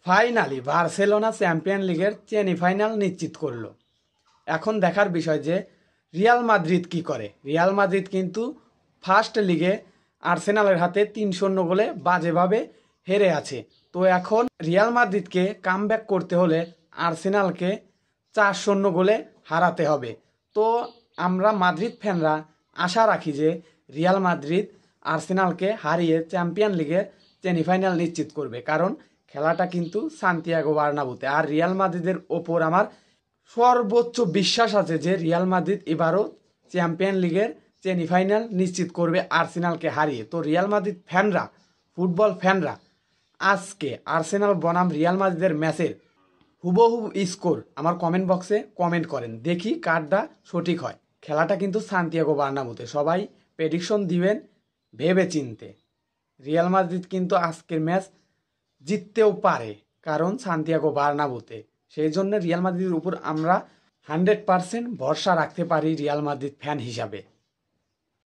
Finally Barcelona champion লিগের semifinal নিশ্চিত করলো। এখন দেখার বিষয় যে রিয়াল মাদ্রিদ কি করে। রিয়াল মাদ্রিদ কিন্তু ফার্স্ট লিগে আর্সেনালের হাতে 3-0 গোলে বাজেভাবে হেরে আছে। তো এখন রিয়াল মাদ্রিদকে কামব্যাক করতে হলে আর্সেনালকে 4-0 গোলে হারাতে হবে। তো আমরা মাদ্রিদ ফ্যানরা আশা রাখি যে রিয়াল মাদ্রিদ আর্সেনালকে হারিয়ে চ্যাম্পিয়ন লিগের সেমিফাইনাল নিশ্চিত করবে, কারণ খেলাটা কিন্তু সান্তিয়াগো বার্নাব্যুতে। আর রিয়াল মাদ্রিদের ওপর আমার সর্বোচ্চ বিশ্বাস আছে যে রিয়াল মাদ্রিদ এবারও চ্যাম্পিয়ন লিগের সেমিফাইনাল নিশ্চিত করবে আর্সেনালকে হারিয়ে। তো রিয়াল মাদ্রিদ ফ্যানরা, ফুটবল ফ্যানরা, আজকে আর্সেনাল বনাম রিয়াল মাদ্রিদের ম্যাচের হুবহু স্কোর আমার কমেন্ট বক্সে কমেন্ট করেন, দেখি কারটা সঠিক হয়। খেলাটা কিন্তু সান্তিয়াগো বার্নাব্যুতে, সবাই প্রেডিকশন দিবেন ভেবে চিনতে। রিয়াল মাদ্রিদ কিন্তু আজকের ম্যাচ জিততেও পারে, কারণ সান্তিয়াগো বার্নাব্যুতে। সেই জন্য রিয়াল মাদ্রিদের উপর আমরা 100% ভরসা রাখতে পারি রিয়াল মাদ্রিদ ফ্যান হিসাবে।